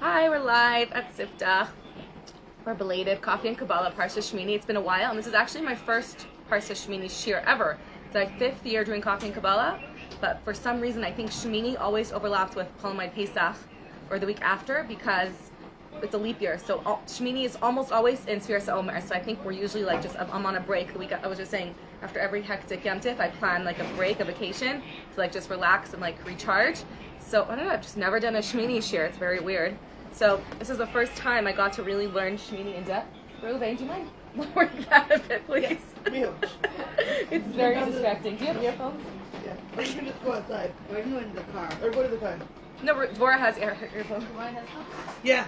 Hi, we're live at Sifta for belated Coffee and Kabbalah Parsha Shemini. It's been a while, and this is actually my first Parsha Shemini shir ever. It's my 5th year doing Coffee and Kabbalah, but for some reason I think Shemini always overlaps with Chol Hamoed Pesach or the week after because it's a leap year. So Shemini is almost always inspirational. So I think we're usually like I'm on a break. The week I was just saying after every hectic Yom Tif, I plan like a break, a vacation to like just relax and like recharge. So I don't know. I've just never done a Shemini shir. It's very weird. So this is the first time I got to really learn Shemini in depth. Reuven, do you mind lowering that a bit, please? Yes, It's very distracting. Do you have earphones? yeah. Or you can just go outside. Or you can go in the car. Or go to the car. No, Dvora has earphones. Yeah.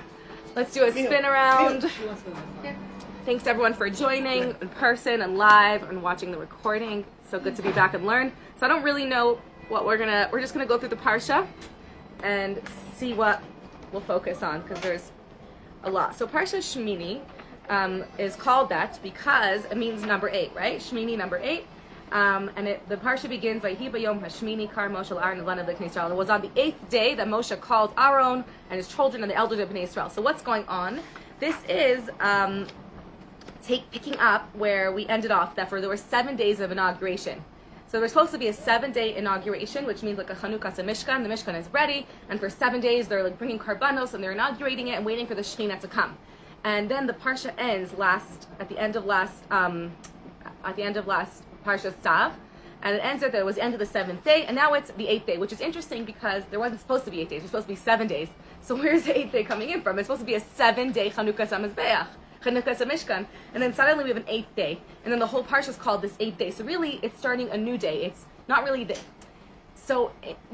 Let's do a spin around. She wants to go in the car. Thanks everyone for joining in person and live and watching the recording. So good to be back and learn. So I don't really know what we're just gonna go through the Parsha and see what we'll focus on because there's a lot. So Parsha Shemini is called that because it means number 8, right? Shemini, number 8. The Parsha begins by Hiba Yom Hashmini Kar Moshe Aaron Levana B'nei Israel. It was on the 8th day that Moshe called Aaron and his children and the elders of Bnei Israel. So what's going on? This is picking up where we ended off. That there were 7 days of inauguration. So there's supposed to be a 7-day inauguration, which means like a Chanukah Mishkan. The Mishkan is ready, and for 7 days they're like bringing karbanos and they're inaugurating it and waiting for the Shekhinah to come. And then the Parsha ends at the end of last Parsha's Tzav, and it ends at it was the end of the 7th day, and now it's the 8th day, which is interesting because there wasn't supposed to be 8 days. It was supposed to be 7 days. So where's the 8th day coming in from? It's supposed to be a 7-day Chanukah Mizbeach. Mishkan, and then suddenly we have an 8th day, and then the whole parsha is called this 8th day. So really, it's starting a new day. It's not really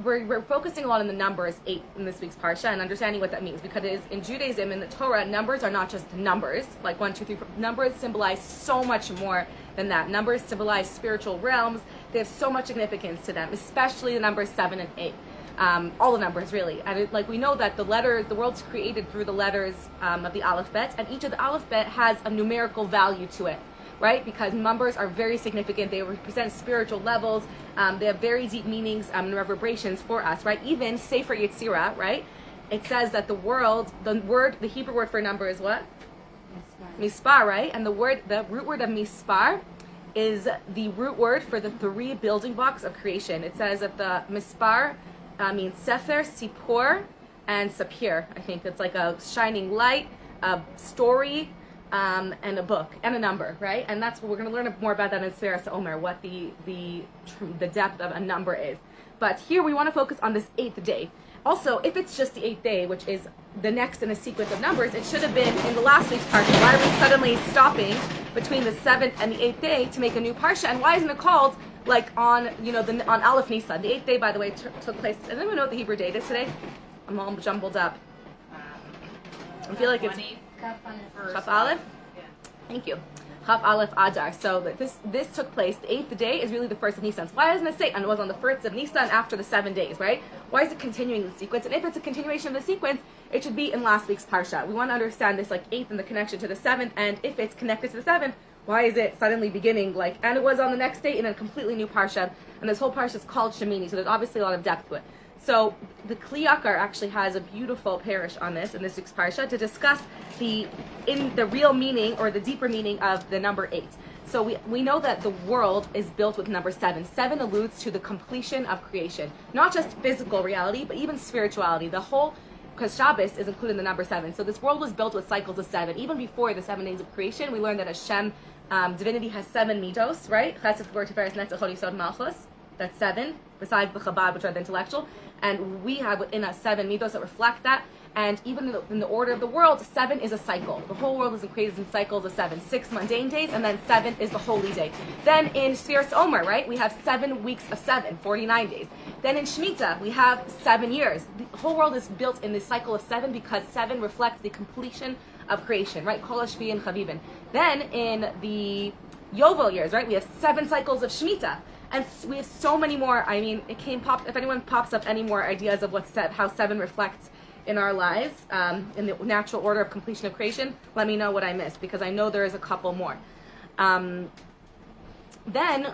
we're focusing a lot on the numbers 8 in this week's parsha and understanding what that means because it is in Judaism in the Torah, numbers are not just numbers like 1, 2, 3, 4. Numbers symbolize so much more than that. Numbers symbolize spiritual realms. They have so much significance to them, especially the numbers 7 and 8. All the numbers really, and we know that the world's created through the letters of the alphabet, and each of the alphabet has a numerical value to it, right? Because numbers are very significant. They represent spiritual levels. They have very deep meanings and reverberations for us, right? Even Sefer Yetzirah, right? It says that the Hebrew word for number is what? Mispar, right? And the root word of mispar is the root word for the 3 building blocks of creation. It says that the mispar means Sefer, Sipor, and Sapir. I think it's like a shining light, a story, and a book, and a number, right? And that's what we're going to learn more about that in Sferas Omer, what the depth of a number is. But here we want to focus on this 8th day. Also, if it's just the 8th day, which is the next in a sequence of numbers, it should have been in the last week's parsha. Why are we suddenly stopping between the 7th and the 8th day to make a new parsha? And why isn't it called like on Aleph Nisan? The 8th day, by the way, took place. Does anyone know what the Hebrew date is today? I'm all jumbled up. I feel like it's Chaf Aleph. Yeah. Thank you. Chaf Aleph Adar. So this took place. The 8th day is really the 1st of Nisan. So why doesn't it say and it was on the 1st of Nisan after the 7 days, right? Why is it continuing the sequence? And if it's a continuation of the sequence, it should be in last week's parsha. We want to understand this like 8th and the connection to the 7th, and if it's connected to the 7th, why is it suddenly beginning and it was on the next day in a completely new parsha, and this whole parsha is called Shemini, so there's obviously a lot of depth to it. So the Kli Yakar actually has a beautiful parish on this in this week's parsha to discuss the real meaning or the deeper meaning of the number 8. So we know that the world is built with number 7. 7 alludes to the completion of creation, not just physical reality, but even spirituality. Because Shabbos is included in the number 7. So this world was built with cycles of 7. Even before the 7 days of creation, we learned that Hashem, divinity has 7 midos, right? Chesed, Gvur, Tiferes, Netzach, Hod, Yisod, Malchus. That's 7, besides the Chabad, which are the intellectual. And we have within us 7 midos that reflect that. And even in the order of the world, 7 is a cycle. The whole world is created in cycles of 7. 6 mundane days, and then 7 is the holy day. Then in Sfiras Omer, right, we have 7 weeks of 7, 49 days. Then in Shemitah, we have 7 years. The whole world is built in this cycle of 7 because 7 reflects the completion of creation, right? Kol Hashvi and Chavivin. Then in the Yovel years, right, we have 7 cycles of Shemitah. And we have so many more. I mean, if anyone pops up any more ideas of how 7 reflects in our lives, in the natural order of completion of creation, let me know what I missed, because I know there is a couple more. then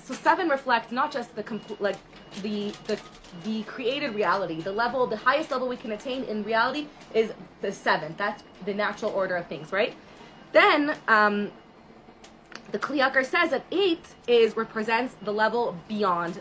so 7 reflects not just the created reality. The highest level we can attain in reality is the 7th. That's the natural order of things, right? Then the Kli Yakar says that 8 represents the level beyond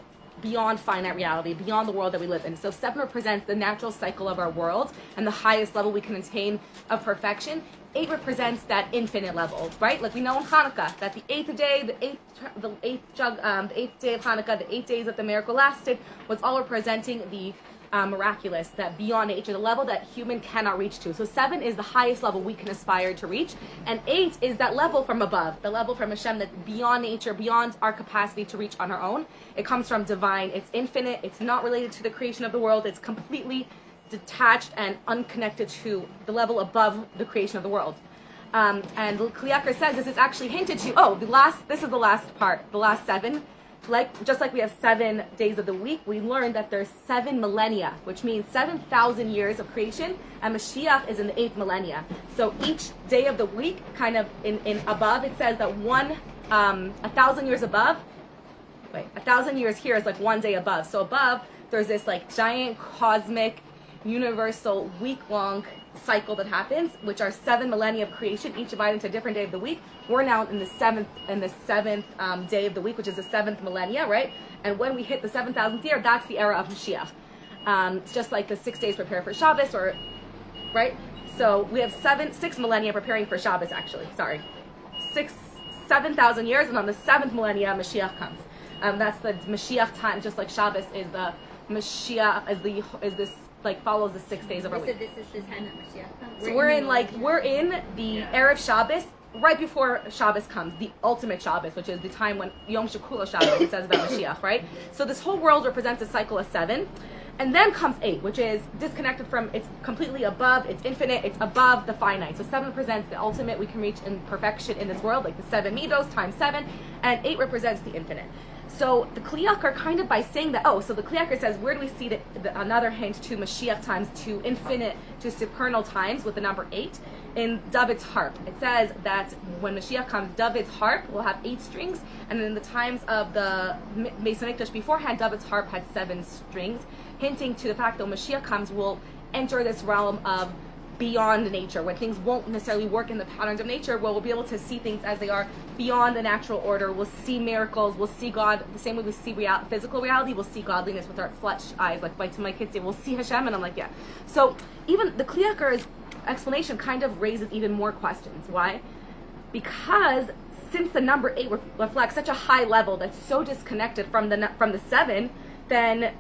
finite reality, beyond the world that we live in. So 7 represents the natural cycle of our world and the highest level we can attain of perfection. 8 represents that infinite level, right? Like we know in Hanukkah that the 8th day, the eighth day of Hanukkah, the 8 days that the miracle lasted, was all representing the miraculous, that beyond nature, the level that human cannot reach to. So 7 is the highest level we can aspire to reach, and 8 is that level from above, the level from Hashem that's beyond nature, beyond our capacity to reach on our own. It comes from divine, it's infinite, it's not related to the creation of the world, it's completely detached and unconnected to the level above the creation of the world. And Kli Yakar says this is actually hinted to, this is the last part, the last 7. Just like we have 7 days of the week, we learned that there's 7 millennia, which means 7,000 years of creation, and Mashiach is in the 8th millennia. So each day of the week, kind of in above, it says that 1,000 years above, 1,000 years here is like 1 day above. So above, there's this like giant cosmic, universal, week-long cycle that happens, which are 7 millennia of creation, each divided into a different day of the week. We're now in the seventh day of the week, which is the 7th millennia, right? And when we hit the 7,000th year, that's the era of Mashiach. It's just like the 6 days prepare for Shabbos, right? So we have 6 millennia preparing for Shabbos, actually. 7,000 years, and on the 7th millennia, Mashiach comes. That's the Mashiach time, just like Shabbos is the Mashiach, is this like follows the 6 days of our week. So this is the time that Mashiach comes. So we're in the Erev Shabbos, right before Shabbos comes, the ultimate Shabbos, which is the time when Yom Shekulo Shabbos, it says about Mashiach, right? So this whole world represents a cycle of 7. And then comes 8, which is disconnected from, it's completely above, it's infinite, it's above the finite. So 7 represents the ultimate we can reach in perfection in this world, like the 7 midos times 7, and 8 represents the infinite. So the Kli Yakar, kind of by saying that, so the Kli Yakar says, where do we see another hint to Mashiach times, to infinite, to supernal times with the number 8? In David's harp. It says that when Mashiach comes, David's harp will have 8 strings, and in the times of the Beis Hamikdash beforehand, David's harp had 7 strings, hinting to the fact that when Mashiach comes, we'll enter this realm of beyond nature, when things won't necessarily work in the patterns of nature, where we'll be able to see things as they are beyond the natural order. We'll see miracles, we'll see God, the same way we see physical reality, we'll see godliness with our flesh eyes, like to my kids say, we'll see Hashem, and I'm like, yeah. So even the Kli Yakar's explanation kind of raises even more questions. Why? Because since the number 8 reflects such a high level that's so disconnected from the 7, then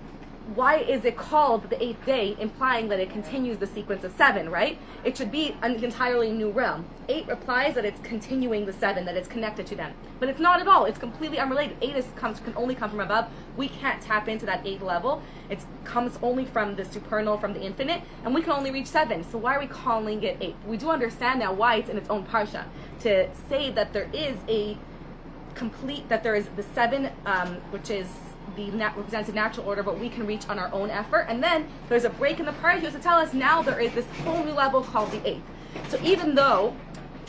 why is it called the 8th day, implying that it continues the sequence of 7, right? It should be an entirely new realm. 8 implies that it's continuing the 7, that it's connected to them. But it's not at all. It's completely unrelated. 8 can only come from above. We can't tap into that 8th level. It comes only from the supernal, from the infinite, and we can only reach 7. So why are we calling it 8? We do understand now why it's in its own parsha. To say that there is the 7, which is represents a natural order, but we can reach on our own effort. And then there's a break in the parsha to tell us now there is this whole new level called the 8th. So even though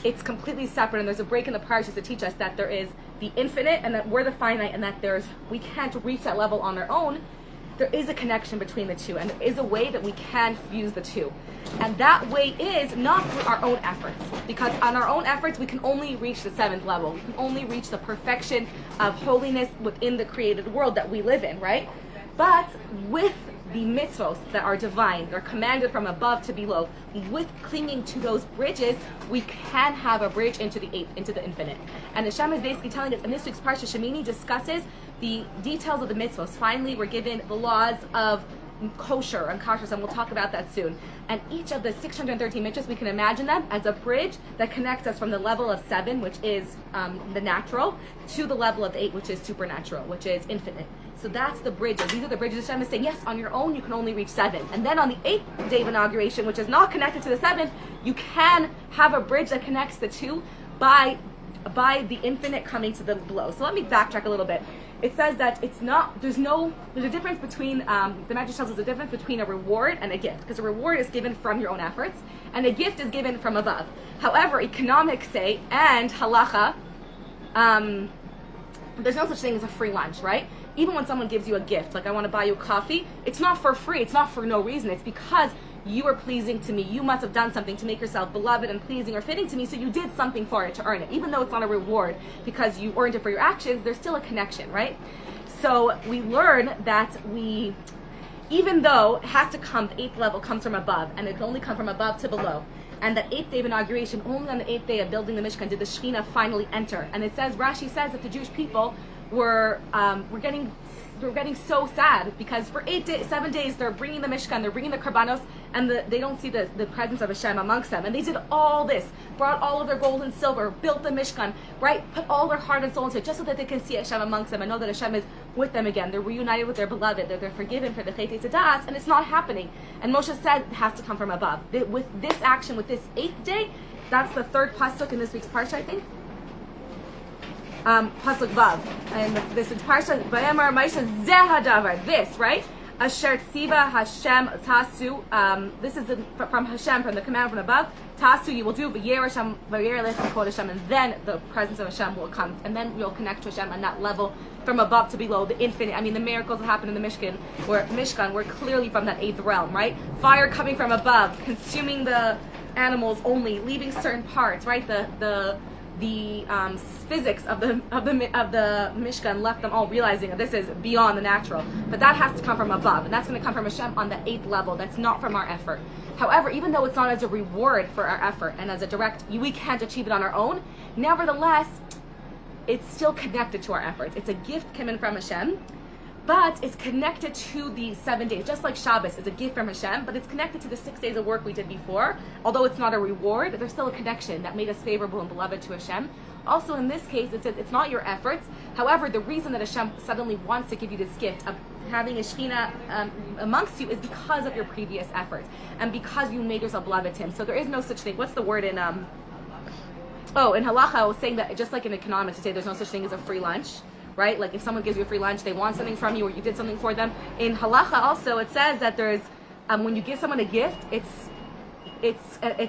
it's completely separate and there's a break in the parsha to teach us that there is the infinite and that we're the finite and that we can't reach that level on our own, there is a connection between the two, and there is a way that we can fuse the two. And that way is not through our own efforts, because on our own efforts we can only reach the 7th level. We can only reach the perfection of holiness within the created world that we live in, right? But with the mitzvos that are divine, they're commanded from above to below, with clinging to those bridges, we can have a bridge into the 8th, into the infinite. And Hashem is basically telling us, and this week's Parsha Shemini discusses the details of the mitzvos. Finally, we're given the laws of kosher and kashrus, and we'll talk about that soon. And each of the 613 mitzvahs, we can imagine them as a bridge that connects us from the level of 7, which is the natural, to the level of 8, which is supernatural, which is infinite. So that's the bridges. These are the bridges Hashem is saying, yes, on your own you can only reach 7. And then on the 8th day of inauguration, which is not connected to the 7th, you can have a bridge that connects the two by the infinite coming to the below. So let me backtrack a little bit. It says that there's a difference between, the Medrash tells us a difference between a reward and a gift, because a reward is given from your own efforts, and a gift is given from above. However, economics say, and halacha, there's no such thing as a free lunch, right? Even when someone gives you a gift, like I want to buy you a coffee, it's not for free. It's not for no reason. It's because you are pleasing to me. You must have done something to make yourself beloved and pleasing or fitting to me, so you did something for it to earn it. Even though it's not a reward because you earned it for your actions, there's still a connection, right? So we learn that even though it has to come, the 8th level comes from above, and it can only come from above to below. And that 8th day of inauguration, only on the 8th day of building the Mishkan did the Shekhinah finally enter. And it says, Rashi says that the Jewish people were getting so sad because for 7 days they're bringing the Mishkan, they're bringing the Karbanos, and they don't see the presence of Hashem amongst them. And they did all this, brought all of their gold and silver, built the Mishkan, right? Put all their heart and soul into it just so that they can see Hashem amongst them and know that Hashem is with them again. They're reunited with their beloved. They're forgiven for the Chetei Tzadas, and it's not happening. And Moshe said it has to come from above. With this action, with this 8th day, that's the 3rd pasuk in this week's Parsha, I think. Pasuk Vav, and this is Parsha Vayamar Maisha Zehadavar. This, right? Asher Tziva Hashem Tasu. This is from Hashem, from the command from above. Tasu, you will do V'yer Hashem V'yer Lechem Kod Hashem, and then the presence of Hashem will come, and then we'll connect to Hashem on that level from above to below, the infinite. I mean, the miracles that happen in the Mishkan were clearly from that 8th realm, right? Fire coming from above, consuming the animals only, leaving certain parts, right? The physics of the Mishkan left them all realizing that this is beyond the natural. But that has to come from above, and that's going to come from Hashem on the 8th level. That's not from our effort. However, even though it's not as a reward for our effort and as a direct, we can't achieve it on our own, nevertheless, it's still connected to our efforts. It's a gift coming from Hashem, but it's connected to the 7 days. Just like Shabbos is a gift from Hashem, but it's connected to the 6 days of work we did before. Although it's not a reward, there's still a connection that made us favorable and beloved to Hashem. Also in this case, it says it's not your efforts. However, the reason that Hashem suddenly wants to give you this gift of having a Shekhinah amongst you is because of your previous efforts and because you made yourself beloved to Him. So there is no such thing. What's the word in in Halacha, I was saying that just like in economics, to say there's no such thing as a free lunch, right? Like if someone gives you a free lunch, they want something from you or you did something for them. In Halacha also, it says that there's, when you give someone a gift, it's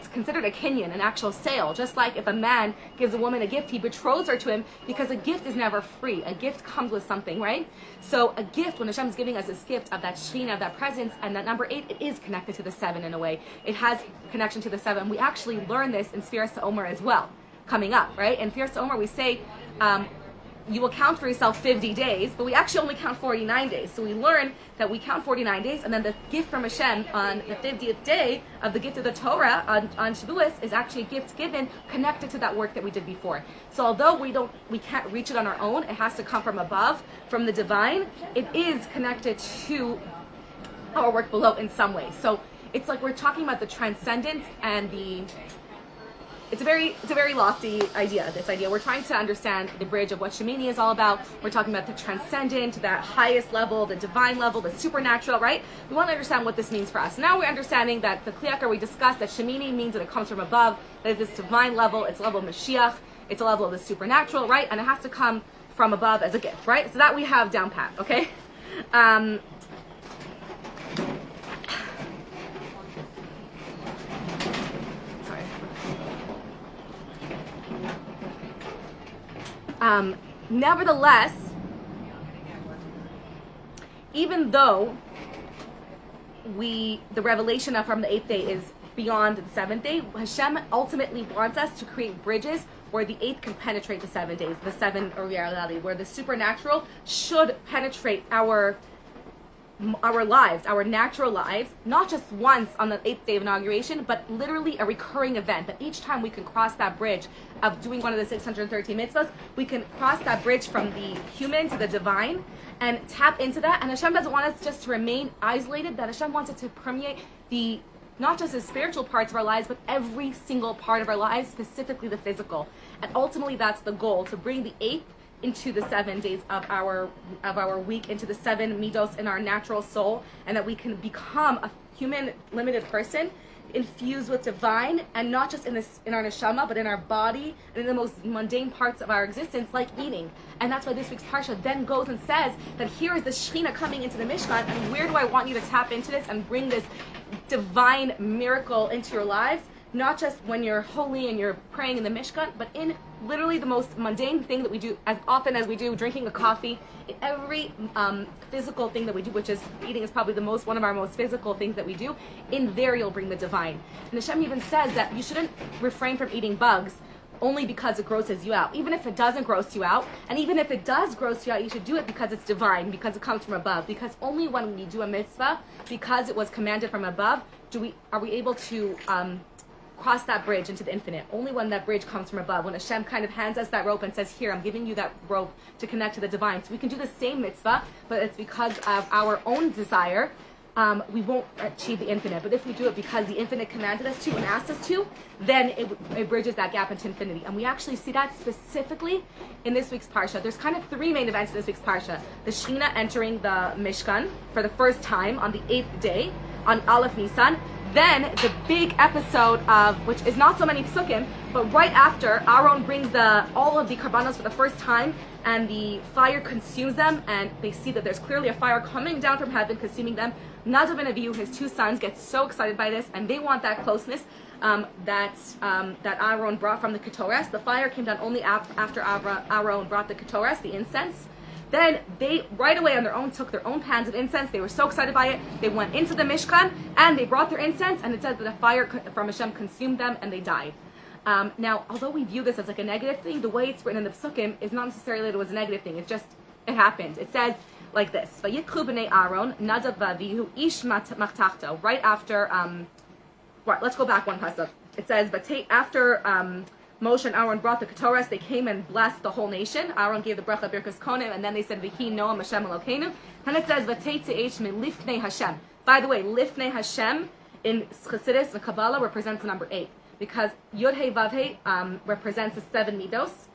considered a kinyan, an actual sale. Just like if a man gives a woman a gift, he betroths her to him because a gift is never free. A gift comes with something, right? So a gift, when Hashem is giving us this gift of that Shekhinah, of that presence, and that number 8, it is connected to the 7 in a way. It has connection to the 7. We actually learn this in Sfiras Omer as well, coming up, right? In Sfiras Omer we say, you will count for yourself 50 days, but we actually only count 49 days. So we learn that we count 49 days, and then the gift from Hashem on the 50th day of the gift of the Torah on Shavuos is actually a gift given connected to that work that we did before. So although we can't reach it on our own, it has to come from above, from the divine. It is connected to our work below in some way. So it's like we're talking about the transcendence and It's a very lofty idea, this idea. We're trying to understand the bridge of what Shemini is all about. We're talking about the transcendent, that highest level, the divine level, the supernatural, right? We want to understand what this means for us. Now we're understanding that the Kliyakar we discussed, that Shemini means that it comes from above, that it's this divine level, it's a level of Mashiach, it's a level of the supernatural, right? And it has to come from above as a gift, right? So that we have down pat, okay? Nevertheless, even though the revelation from the 8th day is beyond the 7th day, Hashem ultimately wants us to create bridges where the 8th can penetrate the 7 days, the 7 reality, where the supernatural should penetrate our lives, our natural lives, not just once on the 8th day of inauguration, but literally a recurring event, that each time we can cross that bridge of doing one of the 613 mitzvahs, we can cross that bridge from the human to the divine and tap into that. And Hashem doesn't want us just to remain isolated, that Hashem wants it to permeate not just the spiritual parts of our lives, but every single part of our lives, specifically the physical. And ultimately that's the goal, to bring the 8th into the 7 days of our week, into the 7 midos in our natural soul, and that we can become a human limited person infused with divine, and not just in our neshama, but in our body and in the most mundane parts of our existence, like eating. And that's why this week's parsha then goes and says that here is the Shekhinah coming into the Mishkan, and where do I want you to tap into this and bring this divine miracle into your lives? not just when you're holy and you're praying in the Mishkan, but in literally the most mundane thing that we do as often as we do drinking a coffee. In every physical thing that we do, which is eating is probably one of our most physical things that we do, in there you'll bring the divine. And Hashem even says that you shouldn't refrain from eating bugs only because it grosses you out. Even if it doesn't gross you out, and even if it does gross you out, you should do it because it's divine, because it comes from above. Because only when we do a mitzvah, because it was commanded from above, are we able to cross that bridge into the infinite. Only when that bridge comes from above, when Hashem kind of hands us that rope and says, here, I'm giving you that rope to connect to the divine. So we can do the same mitzvah, but it's because of our own desire, we won't achieve the infinite. But if we do it because the infinite commanded us to and asked us to, then it bridges that gap into infinity. And we actually see that specifically in this week's Parsha. There's kind of three main events in this week's Parsha. The Shemini entering the Mishkan for the first time on the 8th day, on Aleph Nisan. Then the big episode of, which is not so many psukim, but right after, Aaron brings all of the karbanos for the first time, and the fire consumes them, and they see that there's clearly a fire coming down from heaven, consuming them. Nadav and Avihu, his two sons, get so excited by this, and they want that closeness that Aaron brought from the Ketores. The fire came down only after Aaron brought the Ketores, the incense. Then they, right away on their own, took their own pans of incense. They were so excited by it. They went into the Mishkan, and they brought their incense, and it says that the fire from Hashem consumed them, and they died. Now, although we view this as like a negative thing, the way it's written in the Psukim is not necessarily that it was a negative thing. It's just, it happened. It says like this, Vayiklu b'nei Aaron, Nadav v'Avihu, ish machtachto. Right after, right, let's go back one pasuk. It says, but after Moshe and Aaron brought the Ketores, they came and blessed the whole nation. Aaron gave the bracha Birkas Konim, and then they said, V'hi Noam Hashem Elokeinu. And it says, V'tei Teish me lifnei Hashem. By the way, lifnei Hashem in Chassidus and Kabbalah represents the number 8. Because Yud Hey Vav Hey represents the 7 midos.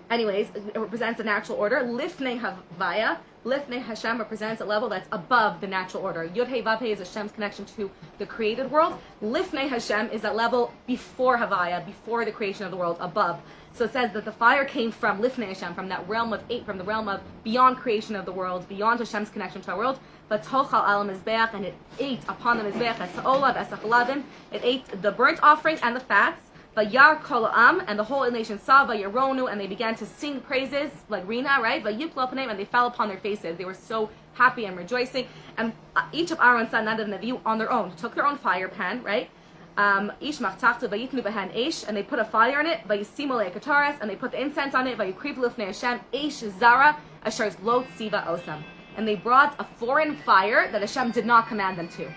Anyways, it represents the natural order. Lifnei Havaya, Lifnei Hashem represents a level that's above the natural order. Yud Hey Vav Hey is Hashem's connection to the created world. Lifnei Hashem is that level before Havaya, before the creation of the world, above. So it says that the fire came from Lifnei Hashem, from that realm of 8, from the realm of beyond creation of the world, beyond Hashem's connection to our world. But Tochal al Mizbeach, and it ate upon the Mizbeach as Ha'olav, as Ha'chalavim. It ate the burnt offering and the fats. Vayar kol ha'am, and the whole nation saw Vayaronu, and they began to sing praises like Rina, right? Vayiplu apneim, and they fell upon their faces. They were so happy and rejoicing. And each of Aaron's sons, Nadav and Avihu, on their own, took their own fire pan, right? Ish machtachtu vayiknu b'han eish, and they put a fire in it. Vayisimu le'ekatoras, and they put the incense on it. Vayikriv lufnei Hashem eish zara asher lo tziva osam, and they brought a foreign fire that Hashem did not command them to.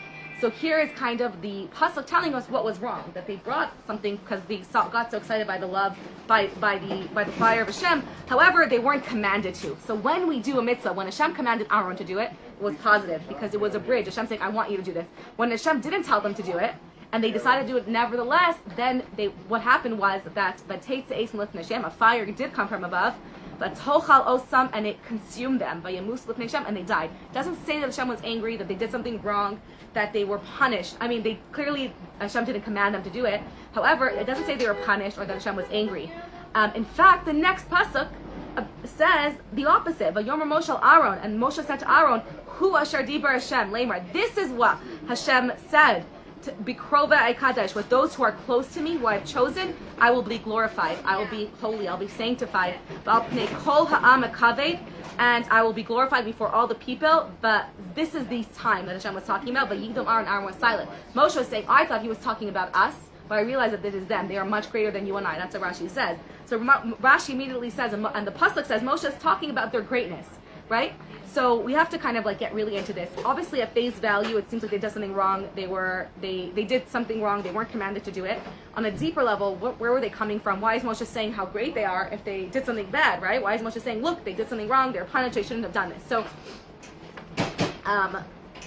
So here is kind of the pasuk telling us what was wrong, that they brought something because they got so excited by the love, by the fire of Hashem. However, they weren't commanded to. So when we do a mitzvah, when Hashem commanded Aaron to do it, it was positive because it was a bridge. Hashem saying, I want you to do this. When Hashem didn't tell them to do it, and they decided to do it nevertheless, then what happened was that a fire did come from above, but tochal osam, and it consumed them, and they died. It doesn't say that Hashem was angry, that they did something wrong, that they were punished. I mean, Hashem didn't command them to do it. However, it doesn't say they were punished or that Hashem was angry. In fact, the next pasuk says the opposite. Vayomer Moshe Aaron, and Moshe said to Aaron, Hu asher dibar Hashem lemar. This is what Hashem said. Bikrova Kadesh, with those who are close to me, who I have chosen, I will be glorified. I will be holy. I'll be sanctified. And I will be glorified before all the people. But this is the time that Hashem was talking about. But Yigdom Aaron was silent. Moshe was saying, I thought he was talking about us, but I realized that this is them. They are much greater than you and I. That's what Rashi says. So Rashi immediately says, and the pasuk says, Moshe is talking about their greatness, right? So we have to kind of like get really into this. Obviously, at face value, it seems like they did something wrong. They did something wrong. They weren't commanded to do it. On a deeper level, where were they coming from? Why is Moshe saying how great they are if they did something bad, right? Why is Moshe saying, look, they did something wrong. They're punished. They shouldn't have done this. So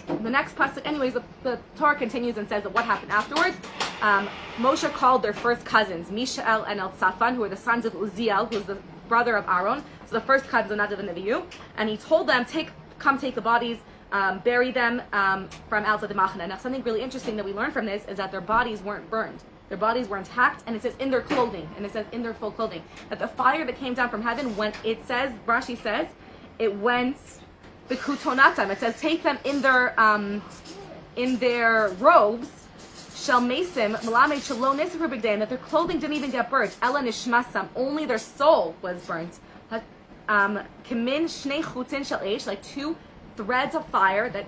the next pasuk, anyways, the Torah continues and says that what happened afterwards. Moshe called their first cousins, Mishael and El-Safan, who were the sons of Uziel, who was the brother of Aaron. So the first cousins of Nadav and Avihu, and he told them, come take the bodies, bury them from outside the Machana. Now, something really interesting that we learn from this is that their bodies weren't burned. Their bodies were intact, and it says in their clothing, and it says in their full clothing. That the fire that came down from heaven, when it says, Rashi says, it went the kutonatam. It says take them in their in their robes, shel mesim melamed shelo nisru b'gdeim, that their clothing didn't even get burnt. Ela nishmasam, only their soul was burnt. Kamin shnei chutin shel eish, like two threads of fire that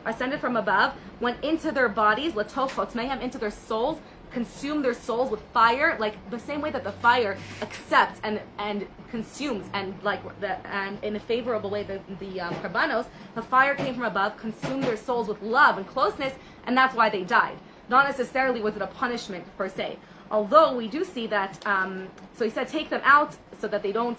ascended from above, went into their bodies, latoch chotzmehem, into their souls, consumed their souls with fire, like the same way that the fire accepts and consumes, and and in a favorable way the karbanos, the fire came from above, consumed their souls with love and closeness, and that's why they died. Not necessarily was it a punishment per se. Although we do see that, so he said take them out so that they don't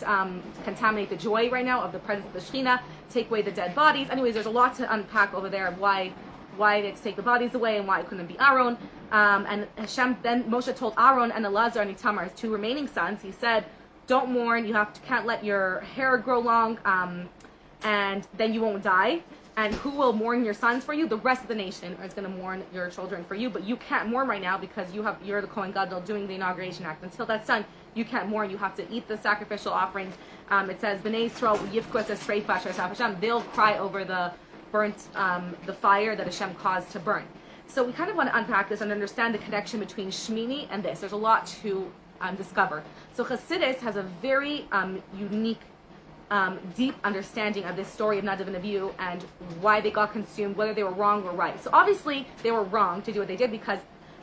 contaminate the joy right now of the presence of the Shekhinah, take away the dead bodies. Anyways, there's a lot to unpack over there of why they had to take the bodies away and why it couldn't be Aaron. And Hashem, then Moshe told Aaron and Elazar and Itamar, his two remaining sons, he said, don't mourn, can't let your hair grow long, and then you won't die. And who will mourn your sons for you? The rest of the nation is going to mourn your children for you, but you can't mourn right now because you're the Kohen Gadol doing the inauguration act. Until that's done, you can't mourn. You have to eat the sacrificial offerings. It says, B'nai Yisrael yivku es sreifa asher asaf Hashem. They'll cry over the the fire that Hashem caused to burn. So we kind of want to unpack this and understand the connection between Shemini and this. There's a lot to discover. So Chassidus has a very unique, deep understanding of this story of Nadav and Abihu and why they got consumed, whether they were wrong or right. So obviously they were wrong to do what they did because,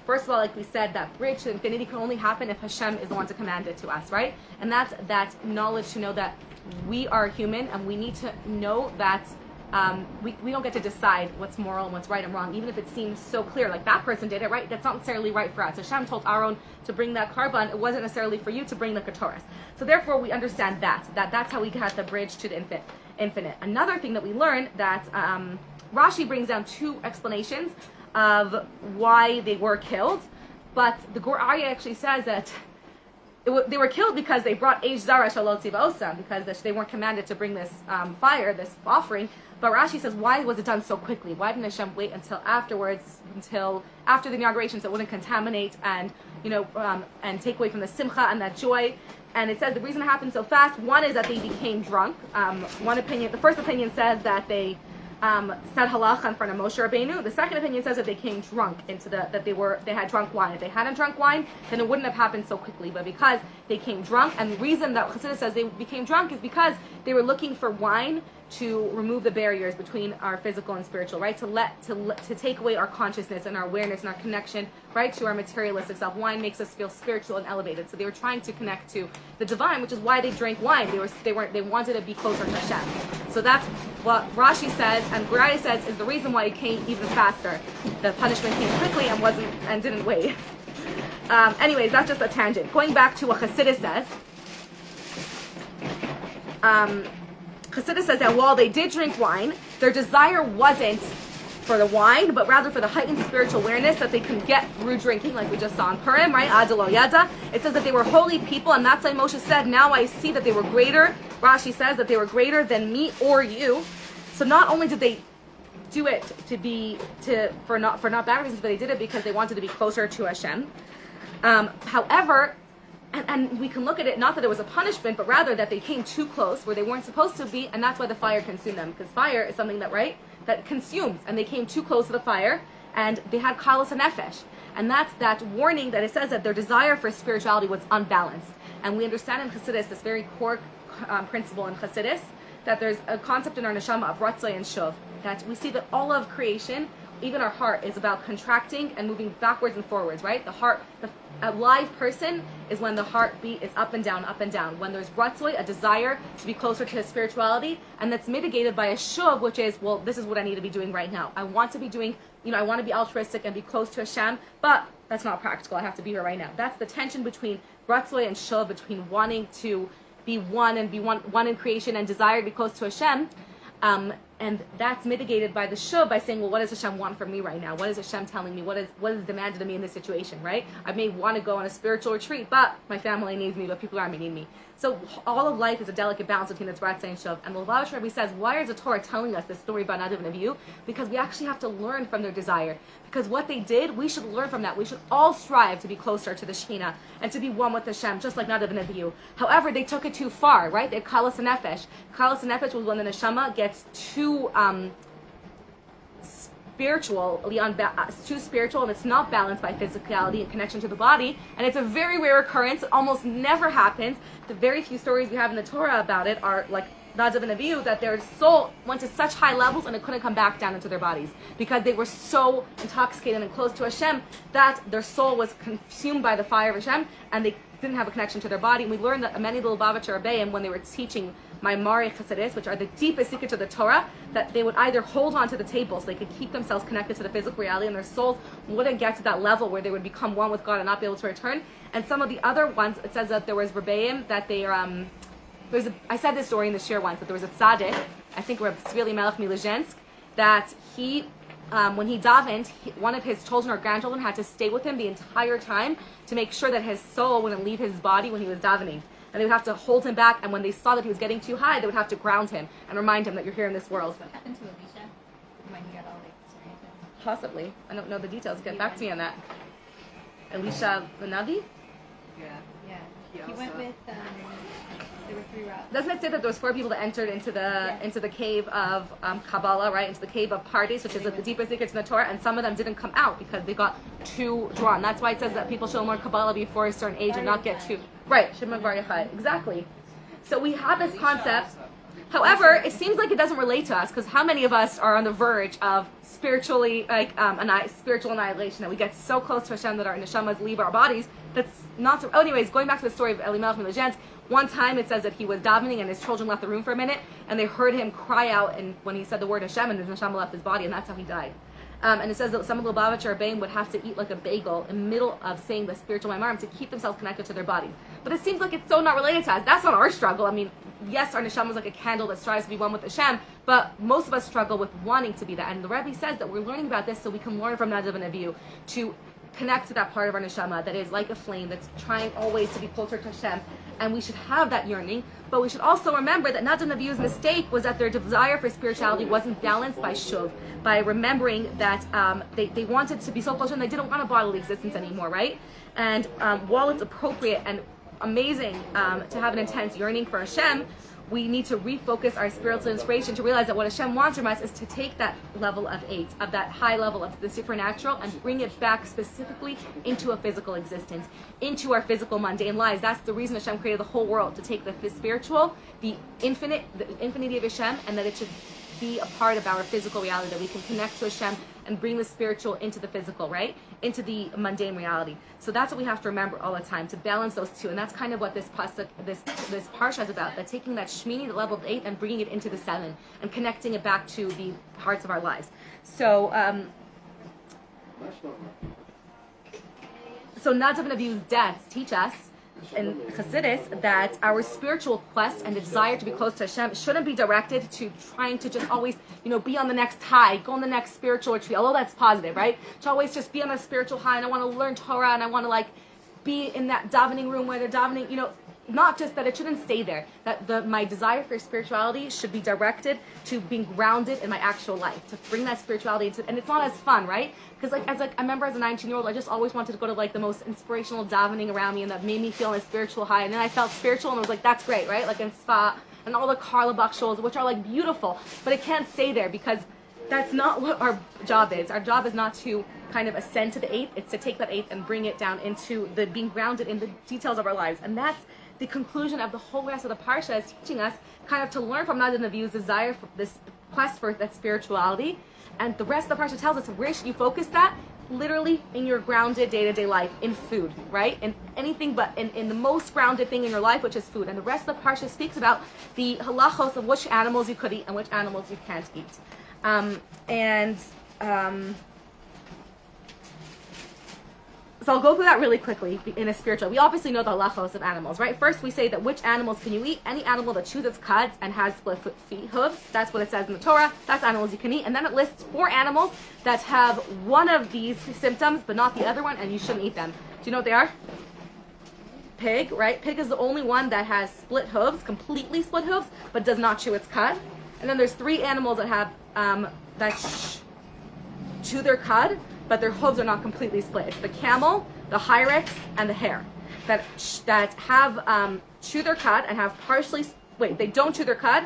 first of all, like we said, that bridge to infinity can only happen if Hashem is the one to command it to us, right? And that's that knowledge to know that we are human and we need to know that we don't get to decide what's moral and what's right and wrong, even if it seems so clear, like that person did it, right? That's not necessarily right for us. Hashem told Aaron to bring that carbon. It wasn't necessarily for you to bring the Ketoras. So therefore, we understand that's how we got the bridge to the infinite. Another thing that we learn that Rashi brings down two explanations of why they were killed, but the Gur Aryeh actually says that they were killed because they brought Eish Zara Shalot Tziva'osam, because they weren't commanded to bring this fire, this offering. But Rashi says, why was it done so quickly? Why didn't Hashem wait until afterwards, until after the inauguration, so it wouldn't contaminate and and take away from the simcha and that joy? And it says the reason it happened so fast, one is that they became drunk. The first opinion says that they said halacha in front of Moshe Rabbeinu. The second opinion says that they came drunk that they had drunk wine. If they hadn't drunk wine, then it wouldn't have happened so quickly. But because they came drunk, and the reason that Chassidus says they became drunk is because they were looking for wine to remove the barriers between our physical and spiritual, right? To take away our consciousness and our awareness and our connection, right, to our materialistic self. Wine makes us feel spiritual and elevated. So they were trying to connect to the divine, which is why they drank wine. They wanted to be closer to Hashem. So that's what Rashi says, and Guraya says is the reason why it came even faster. The punishment came quickly and didn't wait. Anyways, that's just a tangent. Going back to what Chassidus says. Chassidus says that while they did drink wine, their desire wasn't for the wine, but rather for the heightened spiritual awareness that they can get through drinking, like we just saw in Purim, right? Adalo Yada. It says that they were holy people, and that's why Moshe said, now I see that they were greater. Rashi says that they were greater than me or you. So not only did they do it for not bad reasons, but they did it because they wanted to be closer to Hashem. However, and we can look at it not that it was a punishment, but rather that they came too close where they weren't supposed to be, and that's why the fire consumed them. Because fire is something that consumes, and they came too close to the fire, and they had kalos and nefesh. And that's that warning that it says that their desire for spirituality was unbalanced. And we understand in Chassidus, this very core principle in Chassidus, that there's a concept in our neshama of ratzoi and shuv, that we see that all of creation, even our heart, is about contracting and moving backwards and forwards, right? A live person is when the heartbeat is up and down, up and down. When there's ratzoi, a desire to be closer to his spirituality, and that's mitigated by a shuv, which is, well, this is what I need to be doing right now. I want to be doing, I want to be altruistic and be close to Hashem, but that's not practical. I have to be here right now. That's the tension between ratzoi and shuv, between wanting to be one and be one in creation and desire to be close to Hashem. And that's mitigated by the shuv, by saying, well, what does Hashem want from me right now? What is Hashem telling me? What is demanded of me in this situation, right? I may want to go on a spiritual retreat, but my family needs me, but people aren't needing me. So all of life is a delicate balance between this ratzah and shuv. And the Lubavitch Rebbe says, why is the Torah telling us this story about Nadav and Abihu? Because we actually have to learn from their desire. Because what they did, we should learn from that. We should all strive to be closer to the Shekhinah and to be one with Hashem, just like Nadav and Abihu. However, they took it too far, right? They had kalos and nefesh. Kalos and nefesh was when the neshama gets too spiritual, it's too spiritual, and it's not balanced by physicality and connection to the body, and it's a very rare occurrence. It almost never happens. The very few stories we have in the Torah about it are like Nadav and Abihu, that their soul went to such high levels and it couldn't come back down into their bodies because they were so intoxicated and close to Hashem that their soul was consumed by the fire of Hashem and they didn't have a connection to their body. And we learned that many little Lubavitcher Rebbeim, when they were teaching Ma'amari Chassidus, which are the deepest secrets of the Torah, that they would either hold on to the table so they could keep themselves connected to the physical reality and their souls wouldn't get to that level where they would become one with God and not be able to return. And some of the other ones, it says that there was Rebbeim that they I said this story in the shir once, that there was a tzaddik, I think Rebbetzin Melech Milizhensk, that he, when he davened, one of his children or grandchildren had to stay with him the entire time to make sure that his soul wouldn't leave his body when he was davening. And they would have to hold him back, and when they saw that he was getting too high, they would have to ground him and remind him that you're here in this world. What happened to Elisha when he got all the experiences? Possibly. I don't know the details. Get back to me on that. Elisha the Navi? Yeah. He went with, there were 3 routes. Doesn't it say that there was 4 people that entered into the cave of Kabbalah, right? Into the cave of Pardes, which is the deepest secrets in the Torah, and some of them didn't come out because they got too drawn. That's why it says that people should learn Kabbalah before a certain age and not get too... Right, Shema Bar Yochai. Exactly. So we have this concept. However, it seems like it doesn't relate to us because how many of us are on the verge of spiritually, spiritual annihilation, that we get so close to Hashem that our neshamas leave our bodies? That's not so... Oh, anyways, going back to the story of Elimelech Milizhensk, one time it says that he was davening and his children left the room for a minute and they heard him cry out and when he said the word Hashem and his neshama left his body and that's how he died. And it says that some of the Lubavitcher Rebbeim would have to eat like a bagel in the middle of saying the spiritual Maimarim to keep themselves connected to their body. But it seems like it's so not related to us. That's not our struggle. I mean, yes, our neshama is like a candle that strives to be one with Hashem, but most of us struggle with wanting to be that. And the Rebbe says that we're learning about this so we can learn from Nadav and Abihu to connect to that part of our neshama that is like a flame that's trying always to be closer to Hashem, and we should have that yearning. But we should also remember that Nadav and Abihu's mistake was that their desire for spirituality wasn't balanced by shuv, by remembering that they wanted to be so close and they didn't want a bodily existence anymore, right? And while it's appropriate and amazing to have an intense yearning for Hashem, we need to refocus our spiritual inspiration to realize that what Hashem wants from us is to take that level of 8, of that high level of the supernatural, and bring it back specifically into a physical existence, into our physical mundane lives. That's the reason Hashem created the whole world, to take the spiritual, the infinity of Hashem, and that it should be a part of our physical reality, that we can connect to Hashem and bring the spiritual into the physical, right? Into the mundane reality. So that's what we have to remember all the time, to balance those two. And that's kind of what this pasuk, this parsha is about, that taking that Shemini, the level of 8, and bringing it into the 7, and connecting it back to the hearts of our lives. So Nadav and Abihu's deaths teach us in Chassidus that our spiritual quest and the desire to be close to Hashem shouldn't be directed to trying to just always, be on the next high, go on the next spiritual retreat, although that's positive, right? To always just be on a spiritual high, and I want to learn Torah, and I want to be in that davening room where they're davening, not just that it shouldn't stay there, that my desire for spirituality should be directed to being grounded in my actual life, to bring that spirituality into, and it's not as fun, right? Because I remember as a 19-year-old, I just always wanted to go to the most inspirational davening around me, and that made me feel a spiritual high, and then I felt spiritual, and I was like, that's great, right? Like in Spa, and all the Karla Bach shows, which are beautiful, but it can't stay there because that's not what our job is. Our job is not to kind of ascend to the 8th, it's to take that 8th and bring it down into the being grounded in the details of our lives. And that's the conclusion of the whole rest of the Parsha, is teaching us kind of to learn from Nadav and Abihu's desire for this quest for that spirituality. And the rest of the Parsha tells us, where should you focus that? Literally in your grounded day-to-day life, in food, right? In anything but in the most grounded thing in your life, which is food. And the rest of the Parsha speaks about the halachos of which animals you could eat and which animals you can't eat. So I'll go through that really quickly in a spiritual. We obviously know the halachos of animals, right? First, we say that which animals can you eat? Any animal that chews its cud and has split hooves. That's what it says in the Torah. That's animals you can eat. And then it lists 4 animals that have one of these symptoms, but not the other one, and you shouldn't eat them. Do you know what they are? Pig, right? Pig is the only one that has split hooves, completely split hooves, but does not chew its cud. And then there's 3 animals that have chew their cud, but their hooves are not completely split. It's the camel, the hyrax, and the hare that have chew their cud and have partially. Wait, they don't chew their cud.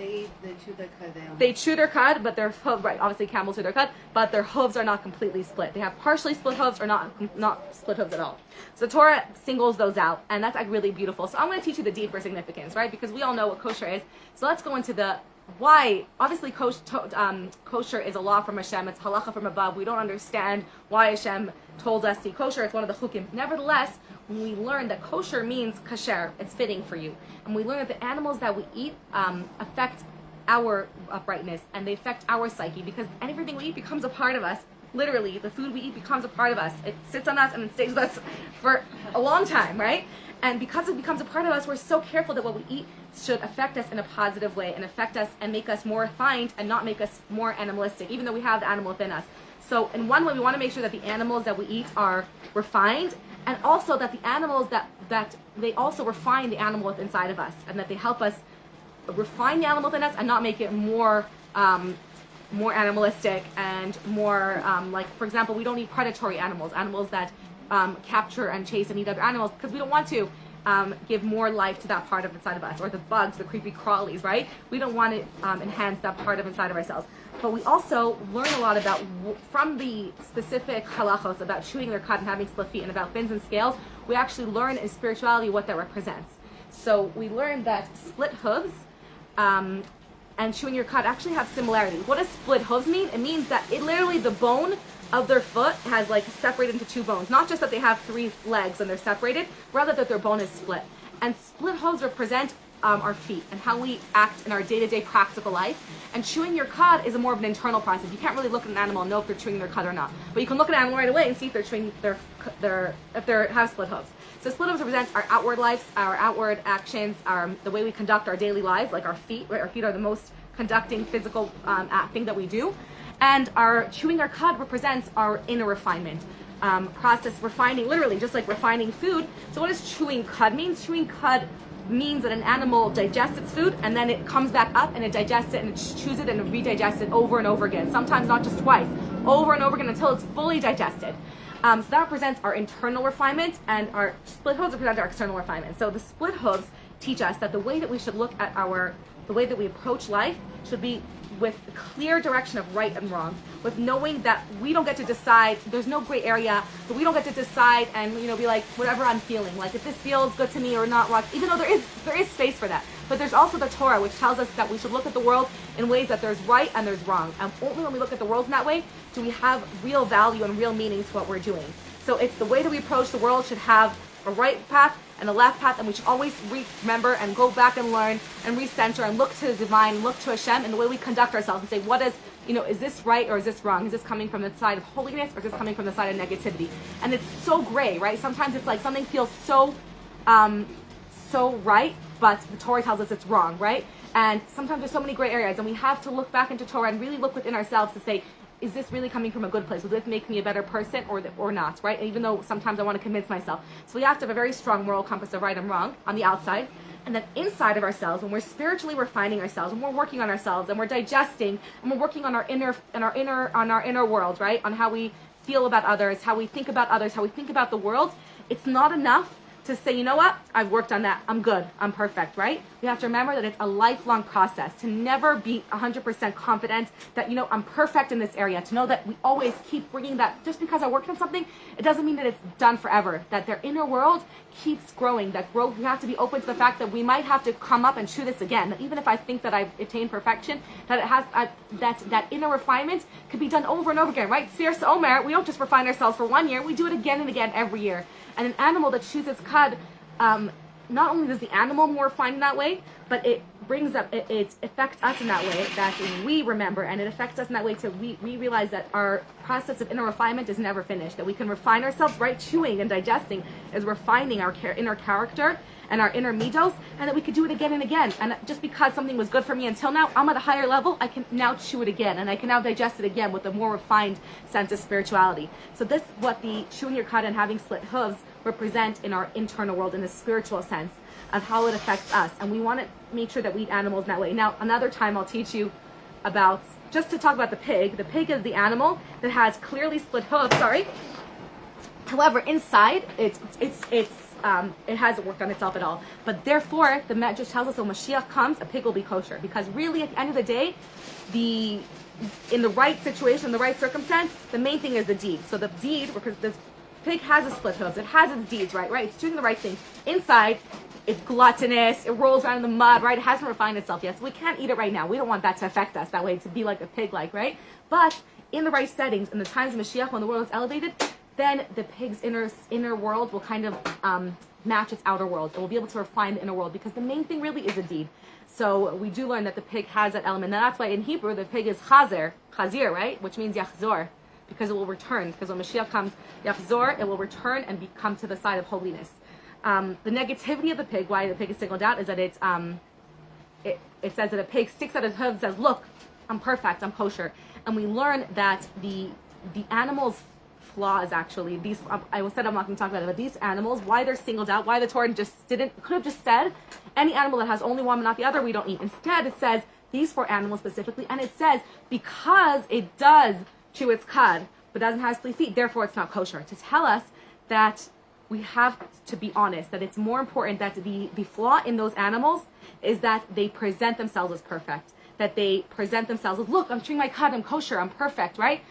they chew the cud. They chew their cud, but their hooves, right, obviously camels chew their cud, but their hooves are not completely split. They have partially split hooves or not split hooves at all. So the Torah singles those out, and that's like really beautiful. So I'm going to teach you the deeper significance, right? Because we all know what kosher is. So let's go into the why. Obviously, kosher is a law from Hashem. It's halacha from above. We don't understand why Hashem told us to be kosher. It's one of the chukim. Nevertheless, when we learn that kosher means kasher, it's fitting for you. And we learn that the animals that we eat affect our uprightness, and they affect our psyche, because everything we eat becomes a part of us. Literally, the food we eat becomes a part of us. It sits on us and it stays with us for a long time, right? And because it becomes a part of us, we're so careful that what we eat should affect us in a positive way and affect us and make us more refined and not make us more animalistic, even though we have the animal within us. So in one way, we want to make sure that the animals that we eat are refined, and also that the animals that they also refine the animal within inside of us, and that they help us refine the animal within us and not make it more animalistic and more like, for example, we don't eat predatory animals that capture and chase and eat other animals, because we don't want to give more life to that part of inside of us, or the bugs, the creepy crawlies, right? We don't want to enhance that part of inside of ourselves. But we also learn a lot about, from the specific halachos about chewing their cud and having split feet, and about fins and scales, we actually learn in spirituality what that represents. So we learn that split hooves and chewing your cud actually have similarity. What does split hooves mean? It means that it literally, the bone of their foot has like separated into two bones. Not just that they have 3 legs and they're separated, rather that their bone is split. And split hooves represent our feet and how we act in our day-to-day practical life. And chewing your cud is a more of an internal process. You can't really look at an animal and know if they're chewing their cud or not. But you can look at an animal right away and see if they're chewing if they have split hooves. So split hooves represents our outward lives, our outward actions, the way we conduct our daily lives, like our feet. Right? Our feet are the most conducting physical thing that we do. And our chewing our cud represents our inner refinement process, refining, literally just like refining food. So what does chewing cud mean? Chewing cud means that an animal digests its food, and then it comes back up and it digests it and it chews it and it redigests it over and over again. Sometimes not just twice, over and over again until it's fully digested. So that represents our internal refinement, and our split hooves represent our external refinement. So the split hooves teach us that the way that we should look at the way that we approach life should be with a clear direction of right and wrong, with knowing that we don't get to decide, there's no gray area, but we don't get to decide and, be like, whatever I'm feeling, like if this feels good to me or not, even though there is space for that. But there's also the Torah, which tells us that we should look at the world in ways that there's right and there's wrong. And only when we look at the world in that way do we have real value and real meaning to what we're doing. So it's the way that we approach the world should have a right path and a left path, and we should always remember and go back and learn and recenter and look to the divine, look to Hashem, and the way we conduct ourselves and say, what is, is this right or is this wrong? Is this coming from the side of holiness or is this coming from the side of negativity? And it's so gray, right? Sometimes it's like something feels so right, but the Torah tells us it's wrong, right? And sometimes there's so many gray areas, and we have to look back into Torah and really look within ourselves to say, is this really coming from a good place? Will this make me a better person or not, right? Even though sometimes I want to convince myself. So we have to have a very strong moral compass of right and wrong on the outside. And then inside of ourselves, when we're spiritually refining ourselves, when we're working on ourselves and we're digesting and we're working on our inner world, right? On how we feel about others, how we think about others, how we think about the world, it's not enough to say, you know what, I've worked on that, I'm good, I'm perfect, right? We have to remember that it's a lifelong process, to never be 100% confident that, I'm perfect in this area, to know that we always keep bringing that. Just because I worked on something, it doesn't mean that it's done forever, that their inner world keeps growing, that growth, we have to be open to the fact that we might have to come up and chew this again, that even if I think that I've attained perfection, that it has, that inner refinement could be done over and over again, right? Sirsa Omer, we don't just refine ourselves for 1 year, we do it again and again every year. And an animal that chews its cud, not only does the animal more refined in that way, but it brings up, it affects us in that way, that we remember, and it affects us in that way too. We realize that our process of inner refinement is never finished, that we can refine ourselves, right? Chewing and digesting is refining our inner character and our inner midos, and that we could do it again and again. And just because something was good for me until now, I'm at a higher level, I can now chew it again, and I can now digest it again with a more refined sense of spirituality. So this is what the chewing your cud and having split hooves represent in our internal world, in the spiritual sense of how it affects us. And we want to make sure that we eat animals in that way. Now, another time I'll teach you about, just to talk about the pig. The pig is the animal that has clearly split hooves, However, inside, it's it hasn't worked on itself at all. But therefore, the Medrash tells us when Mashiach comes, a pig will be kosher. Because really, at the end of the day, in the right situation, in the right circumstance, the main thing is the deed. So the deed, because the pig has its split hooves, it has its deeds, right? It's doing the right thing. Inside, it's gluttonous, it rolls around in the mud, right? It hasn't refined itself yet, so we can't eat it right now. We don't want that to affect us that way, to be like a pig-like, right? But in the right settings, in the times of Mashiach, when the world is elevated, then the pig's inner world will kind of match its outer world. It will be able to refine the inner world, because the main thing really is a deed. So we do learn that the pig has that element. And that's why in Hebrew, the pig is chazir, right? Which means yachzor, because it will return. Because when Mashiach comes, yachzor, it will return and come to the side of holiness. The negativity of the pig, why the pig is singled out, is that it says that a pig sticks out its hooves and says, look, I'm perfect, I'm kosher. And we learn that the animal's flaws, actually, I said I'm not going to talk about it, but these animals, why they're singled out, why the Torah could have just said, any animal that has only one but not the other, we don't eat. Instead, it says these 4 animals specifically, and it says because it does chew its cud, but doesn't have 3 feet, therefore it's not kosher. To tell us that we have to be honest, that it's more important that the flaw in those animals is that they present themselves as perfect. That they present themselves as, look, I'm chewing my cud, I'm kosher, I'm perfect, right?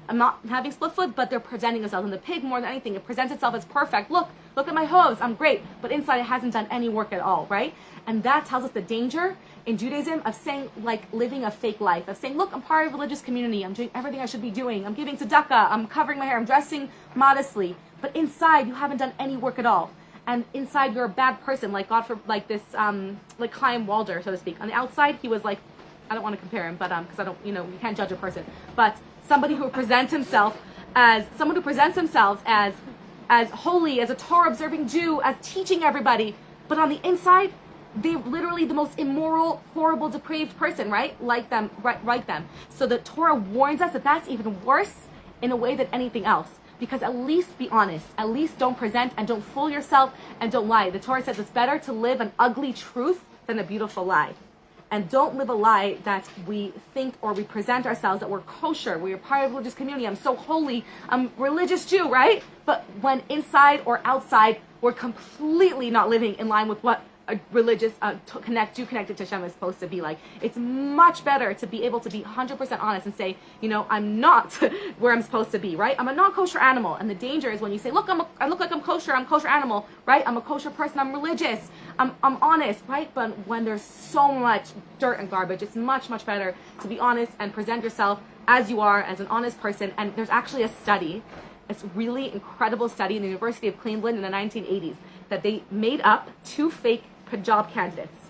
I'm not having split foot, but they're presenting themselves. And the pig, more than anything, it presents itself as perfect. Look at my hooves, I'm great. But inside it hasn't done any work at all, right? And that tells us the danger in Judaism of saying, like, living a fake life. Of saying, look, I'm part of a religious community. I'm doing everything I should be doing. I'm giving tzedakah. I'm covering my hair. I'm dressing modestly. But inside, you haven't done any work at all. And inside, you're a bad person, like like Chaim Walder, so to speak. On the outside, he was like, I don't want to compare him, but because I don't, you can't judge a person. But somebody who presents himself as holy, as a Torah observing Jew, as teaching everybody, but on the inside, they're literally the most immoral, horrible, depraved person, right? Like them. So the Torah warns us that that's even worse in a way than anything else. Because at least be honest. At least don't present and don't fool yourself and don't lie. The Torah says it's better to live an ugly truth than a beautiful lie. And don't live a lie that we think or we present ourselves that we're kosher, we're part of a religious community, I'm so holy, I'm a religious Jew, right? But when inside or outside, we're completely not living in line with what a religious Jew connected to Hashem is supposed to be like. It's much better to be able to be 100% honest and say, I'm not where I'm supposed to be, right? I'm a non-kosher animal. And the danger is when you say, look, I look like I'm a kosher animal, right? I'm a kosher person, I'm religious, I'm honest, right? But when there's so much dirt and garbage, it's much, much better to be honest and present yourself as you are, as an honest person. And there's actually a study, it's a really incredible study in the University of Cleveland in the 1980s, that they made up 2 fake job candidates,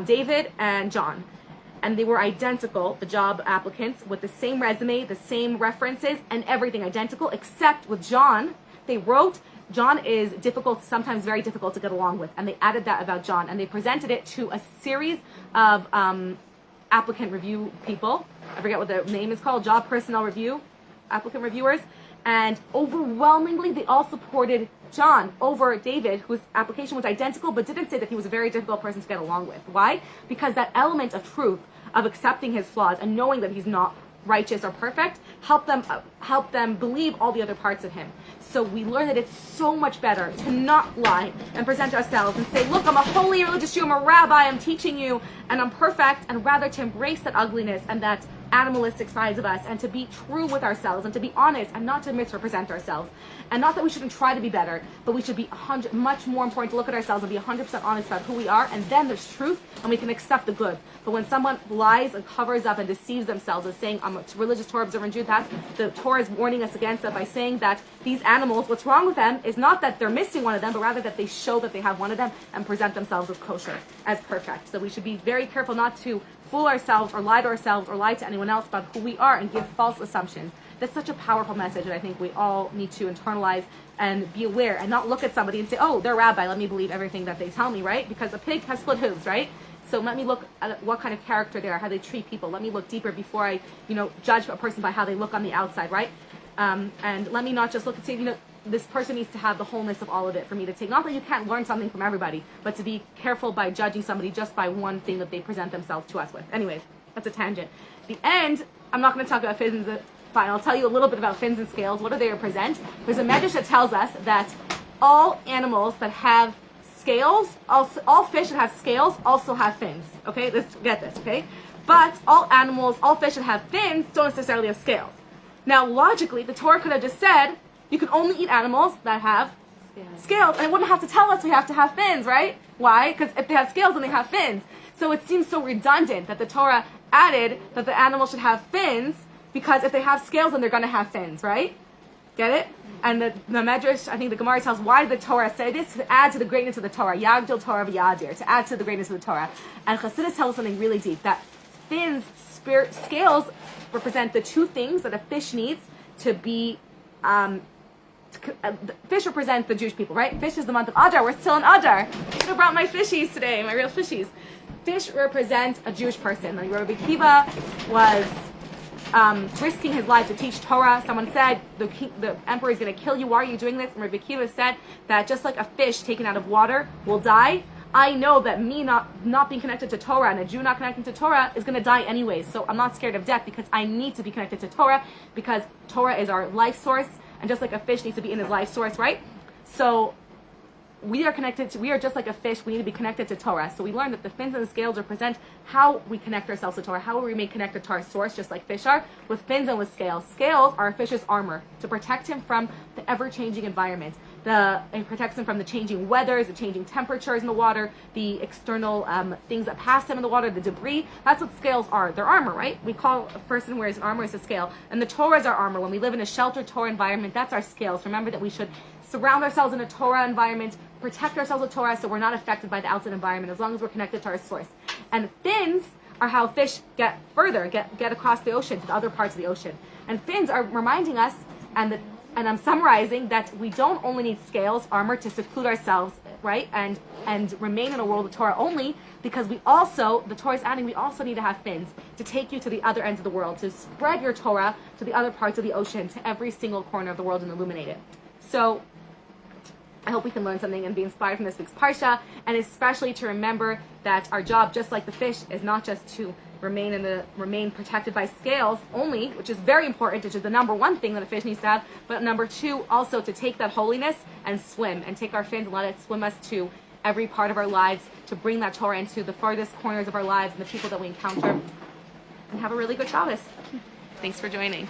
David and John. And they were identical, the job applicants, with the same resume, the same references, and everything identical, except with John, they wrote, John is difficult, sometimes very difficult to get along with. And they added that about John. And they presented it to a series of applicant review people. I forget what the name is called, job personnel review, applicant reviewers. And overwhelmingly, they all supported John over David, whose application was identical, but didn't say that he was a very difficult person to get along with. Why? Because that element of truth, of accepting his flaws and knowing that he's not righteous or perfect, help them believe all the other parts of him. So we learn that it's so much better to not lie and present ourselves and say, look, I'm a holy religious Jew, I'm a rabbi, I'm teaching you, and I'm perfect, and rather to embrace that ugliness and that animalistic sides of us, and to be true with ourselves and to be honest and not to misrepresent ourselves. And not that we shouldn't try to be better, but we should be much more important to look at ourselves and be 100% honest about who we are, and then there's truth and we can accept the good. But when someone lies and covers up and deceives themselves as saying, I'm a religious Torah observant Jew, that's the Torah is warning us against that by saying that these animals, what's wrong with them is not that they're missing one of them, but rather that they show that they have one of them and present themselves as kosher, as perfect. So we should be very careful not to fool ourselves or lie to ourselves or lie to anyone else about who we are and give false assumptions. That's such a powerful message that I think we all need to internalize and be aware and not look at somebody and say, oh, they're a rabbi, let me believe everything that they tell me, right? Because a pig has split hooves, right? So let me look at what kind of character they are, how they treat people. Let me look deeper before I, judge a person by how they look on the outside, right? And let me not just look and say, this person needs to have the wholeness of all of it for me to take. Not that you can't learn something from everybody, but to be careful by judging somebody just by one thing that they present themselves to us with. Anyways, that's a tangent. The end, I'm not going to talk about fins. Fine, I'll tell you a little bit about fins and scales. What do they represent? There's a medrash that tells us that all animals that have scales, also, all fish that have scales also have fins. Okay, let's get this, okay? But all animals, all fish that have fins don't necessarily have scales. Now, logically, the Torah could have just said, you can only eat animals that have scales, and it wouldn't have to tell us we have to have fins, right? Why? Because if they have scales, then they have fins. So it seems so redundant that the Torah added that the animal should have fins, because if they have scales, then they're going to have fins, right? Get it? And the Medrash, I think the Gemara tells, why did the Torah say this? To add to the greatness of the Torah. Yagdil Torah v'yadir. To add to the greatness of the Torah. And Chassidus tells us something really deep, that fins, scales, represent the two things that a fish needs to be... fish represents the Jewish people, right? Fish is the month of Adar. We're still in Adar. I could have brought my fishies today, my real fishies. Fish represent a Jewish person. Like Rabbi Kiva was risking his life to teach Torah. Someone said, the emperor is going to kill you. Why are you doing this? And Rabbi Kiva said that just like a fish taken out of water will die, I know that me not being connected to Torah and a Jew not connecting to Torah is going to die anyways. So I'm not scared of death because I need to be connected to Torah, because Torah is our life source. And just like a fish needs to be in his life source, right? So we are just like a fish. We need to be connected to Torah. So we learned that the fins and the scales represent how we connect ourselves to Torah, how we remain connected to our source, just like fish are, with fins and with scales. Scales are a fish's armor to protect him from the ever-changing environment. It protects him from the changing weathers, the changing temperatures in the water, the external things that pass him in the water, the debris. That's what scales are. They're armor, right? We call a person who wears an armor as a scale. And the Torah is our armor. When we live in a sheltered Torah environment, that's our scales. Remember that we should surround ourselves in a Torah environment, protect ourselves with Torah so we're not affected by the outside environment as long as we're connected to our source. And fins are how fish get further, get across the ocean to the other parts of the ocean. And fins are reminding us, and I'm summarizing, that we don't only need scales, armor, to seclude ourselves, right, and remain in a world of Torah only, because the Torah is adding, we also need to have fins to take you to the other ends of the world, to spread your Torah to the other parts of the ocean, to every single corner of the world and illuminate it. So I hope we can learn something and be inspired from this week's Parsha, and especially to remember that our job, just like the fish, is not just to remain protected by scales only, which is very important, which is the number one thing that a fish needs to have, but number two, also to take that holiness and swim, and take our fins and let it swim us to every part of our lives, to bring that Torah into the farthest corners of our lives and the people that we encounter. And have a really good Shabbos. Thanks for joining.